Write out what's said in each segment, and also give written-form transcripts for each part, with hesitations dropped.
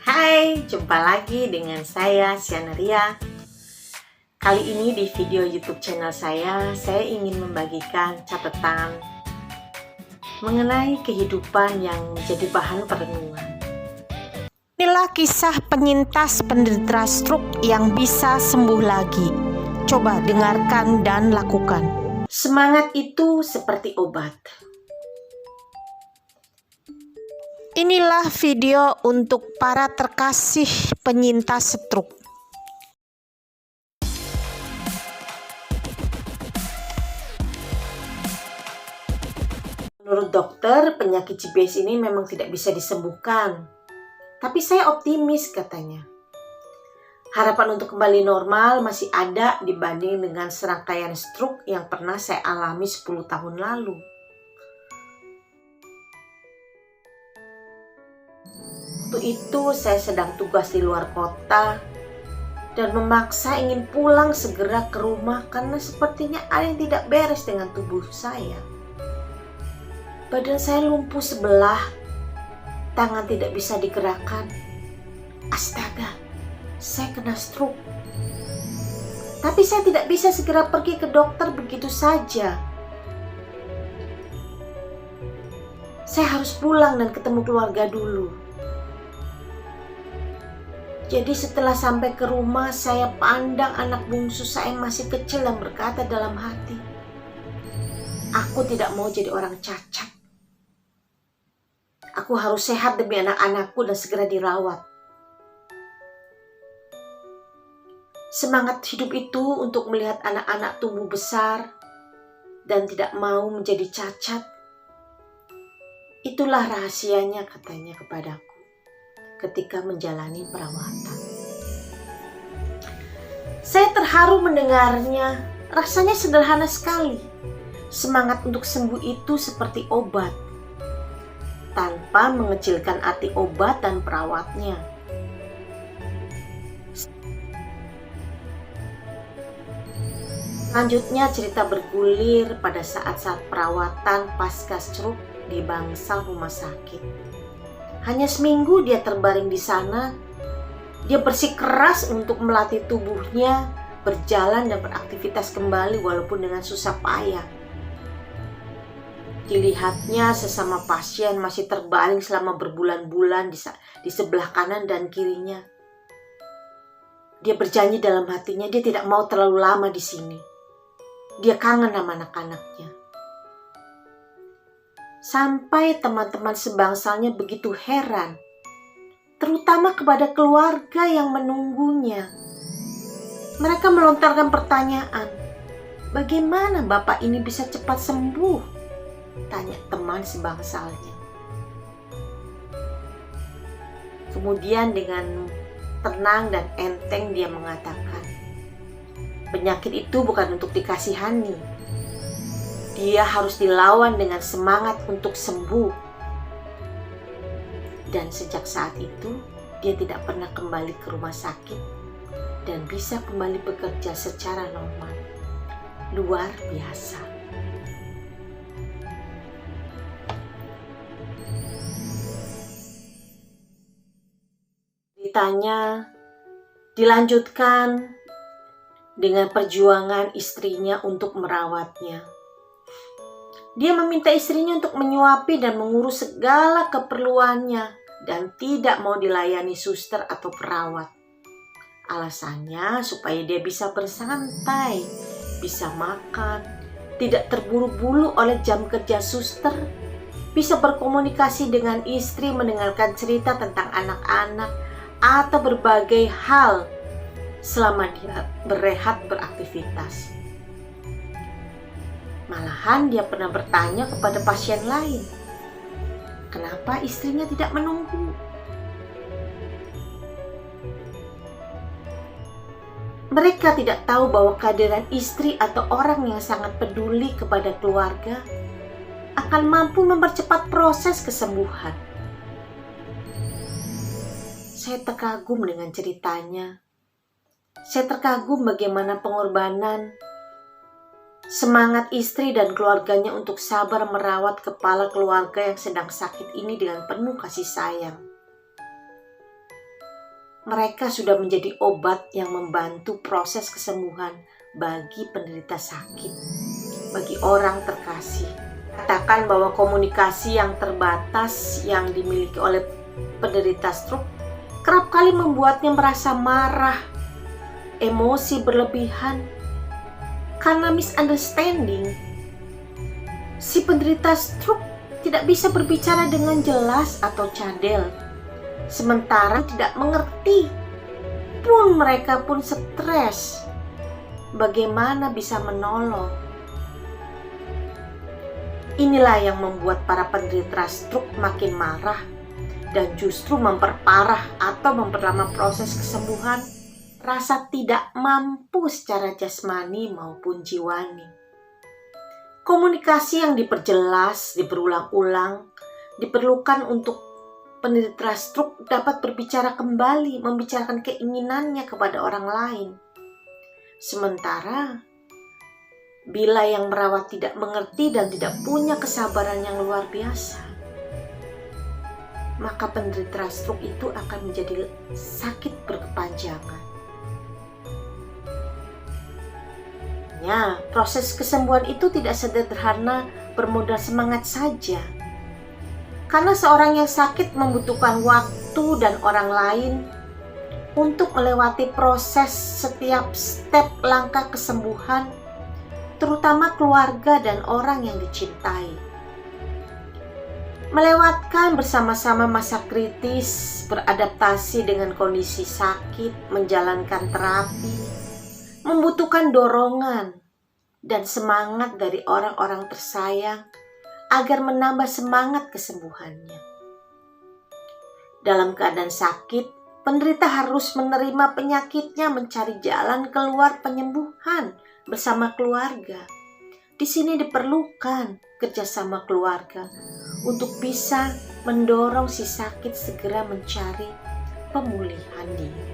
Hai, jumpa lagi dengan saya, Siana Ria. Kali ini di video YouTube channel saya ingin membagikan catatan mengenai kehidupan yang menjadi bahan perenungan. Inilah kisah penyintas penderita stroke yang bisa sembuh lagi. Coba dengarkan dan lakukan. Semangat itu seperti obat. Inilah video untuk para terkasih penyintas stroke. Menurut dokter, penyakit GBS ini memang tidak bisa disembuhkan. Tapi saya optimis, katanya. Harapan untuk kembali normal masih ada dibanding dengan serangkaian stroke yang pernah saya alami 10 tahun lalu. Waktu itu saya sedang tugas di luar kota dan memaksa ingin pulang segera ke rumah karena sepertinya ada yang tidak beres dengan tubuh saya. Badan saya lumpuh sebelah, tangan tidak bisa digerakkan. Astaga, saya kena stroke. Tapi saya tidak bisa segera pergi ke dokter begitu saja. Saya harus pulang dan ketemu keluarga dulu. Jadi setelah sampai ke rumah, saya pandang anak bungsu saya yang masih kecil dan berkata dalam hati, aku tidak mau jadi orang cacat. Aku harus sehat demi anak-anakku dan segera dirawat. Semangat hidup itu untuk melihat anak-anak tumbuh besar dan tidak mau menjadi cacat. Itulah rahasianya, katanya kepadaku ketika menjalani perawatan. Saya terharu mendengarnya. Rasanya sederhana sekali. Semangat untuk sembuh itu seperti obat, tanpa mengecilkan arti obat dan perawatnya. Selanjutnya cerita bergulir pada saat-saat perawatan pasca stroke di bangsal rumah sakit. Hanya seminggu dia terbaring di sana. Dia bersikeras untuk melatih tubuhnya berjalan dan beraktivitas kembali walaupun dengan susah payah. Dilihatnya sesama pasien masih terbaring selama berbulan-bulan di sebelah kanan dan kirinya. Dia berjanji dalam hatinya dia tidak mau terlalu lama di sini. Dia kangen sama anak-anaknya. Sampai teman-teman sebangsalnya begitu heran, terutama kepada keluarga yang menunggunya. Mereka melontarkan pertanyaan, bagaimana bapak ini bisa cepat sembuh? Tanya teman sebangsalnya. Kemudian dengan tenang dan enteng dia mengatakan, penyakit itu bukan untuk dikasihani. Dia harus dilawan dengan semangat untuk sembuh. Dan sejak saat itu, dia tidak pernah kembali ke rumah sakit dan bisa kembali bekerja secara normal. Luar biasa. Ceritanya dilanjutkan dengan perjuangan istrinya untuk merawatnya. Dia meminta istrinya untuk menyuapi dan mengurus segala keperluannya dan tidak mau dilayani suster atau perawat. Alasannya supaya dia bisa bersantai, bisa makan, tidak terburu-buru oleh jam kerja suster, bisa berkomunikasi dengan istri, mendengarkan cerita tentang anak-anak, atau berbagai hal selama dia berehat beraktivitas. Malahan dia pernah bertanya kepada pasien lain, kenapa istrinya tidak menunggu? Mereka tidak tahu bahwa kehadiran istri atau orang yang sangat peduli kepada keluarga akan mampu mempercepat proses kesembuhan. Saya terkagum dengan ceritanya. Saya terkagum bagaimana pengorbanan semangat istri dan keluarganya untuk sabar merawat kepala keluarga yang sedang sakit ini dengan penuh kasih sayang. Mereka sudah menjadi obat yang membantu proses kesembuhan bagi penderita sakit, bagi orang terkasih. Katakan bahwa komunikasi yang terbatas yang dimiliki oleh penderita stroke kerap kali membuatnya merasa marah, emosi berlebihan. Karena misunderstanding, si penderita stroke tidak bisa berbicara dengan jelas atau cadel. Sementara tidak mengerti, pun mereka pun stres. Bagaimana bisa menolong? Inilah yang membuat para penderita stroke makin marah dan justru memperparah atau memperlama proses kesembuhan. Rasa tidak mampu secara jasmani maupun jiwani. Komunikasi yang diperjelas, diberulang-ulang, diperlukan untuk penderita stroke dapat berbicara kembali, membicarakan keinginannya kepada orang lain. Sementara, bila yang merawat tidak mengerti dan tidak punya kesabaran yang luar biasa, maka penderita stroke itu akan menjadi sakit berkepanjangan. Proses kesembuhan itu tidak sederhana bermodal semangat saja. Karena seorang yang sakit membutuhkan waktu dan orang lain untuk melewati proses setiap step langkah kesembuhan, terutama keluarga dan orang yang dicintai. Melewatkan bersama-sama masa kritis, beradaptasi dengan kondisi sakit, menjalankan terapi, membutuhkan dorongan dan semangat dari orang-orang tersayang agar menambah semangat kesembuhannya. Dalam keadaan sakit, penderita harus menerima penyakitnya, mencari jalan keluar penyembuhan bersama keluarga. Di sini diperlukan kerjasama keluarga untuk bisa mendorong si sakit segera mencari pemulihan diri.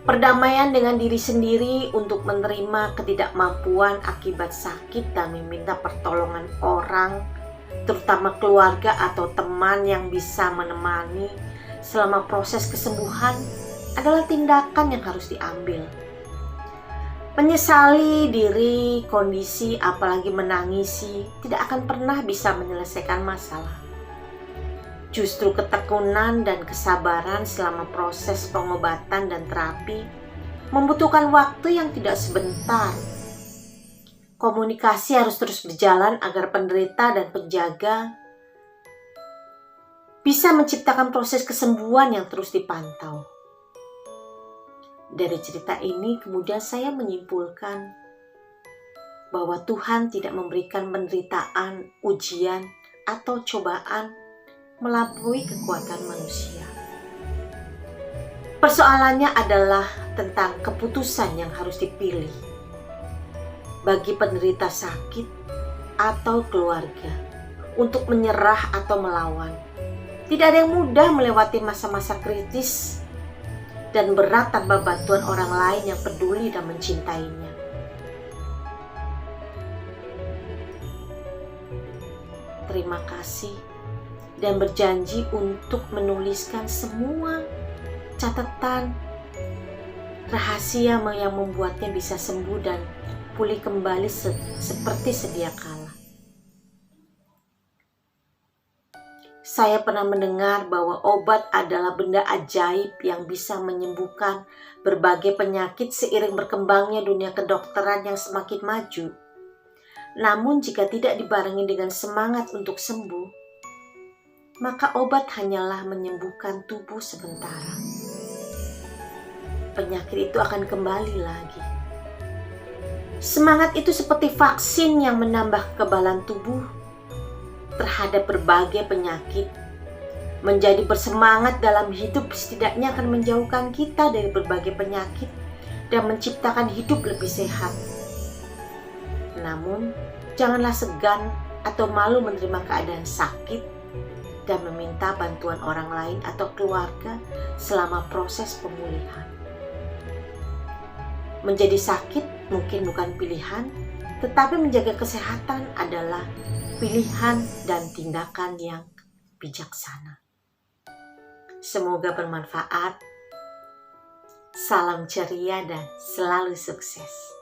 Perdamaian dengan diri sendiri untuk menerima ketidakmampuan akibat sakit dan meminta pertolongan orang, terutama keluarga atau teman yang bisa menemani selama proses kesembuhan adalah tindakan yang harus diambil. Menyesali diri, kondisi, apalagi menangisi tidak akan pernah bisa menyelesaikan masalah. Justru ketekunan dan kesabaran selama proses pengobatan dan terapi membutuhkan waktu yang tidak sebentar. Komunikasi harus terus berjalan agar penderita dan penjaga bisa menciptakan proses kesembuhan yang terus dipantau. Dari cerita ini kemudian saya menyimpulkan bahwa Tuhan tidak memberikan penderitaan, ujian, atau cobaan melampaui kekuatan manusia. Persoalannya adalah tentang keputusan yang harus dipilih bagi penderita sakit atau keluarga untuk menyerah atau melawan. Tidak ada yang mudah melewati masa-masa kritis dan berat tanpa bantuan orang lain yang peduli dan mencintainya. Terima kasih dan berjanji untuk menuliskan semua catatan rahasia yang membuatnya bisa sembuh dan pulih kembali seperti sedia kala. Saya pernah mendengar bahwa obat adalah benda ajaib yang bisa menyembuhkan berbagai penyakit seiring berkembangnya dunia kedokteran yang semakin maju. Namun jika tidak dibarengi dengan semangat untuk sembuh, maka obat hanyalah menyembuhkan tubuh sementara. Penyakit itu akan kembali lagi. Semangat itu seperti vaksin yang menambah kekebalan tubuh terhadap berbagai penyakit. Menjadi bersemangat dalam hidup setidaknya akan menjauhkan kita dari berbagai penyakit dan menciptakan hidup lebih sehat. Namun, janganlah segan atau malu menerima keadaan sakit dan meminta bantuan orang lain atau keluarga selama proses pemulihan. Menjadi sakit mungkin bukan pilihan, Tetapi menjaga kesehatan adalah pilihan dan tindakan yang bijaksana. Semoga bermanfaat. Salam ceria dan selalu sukses.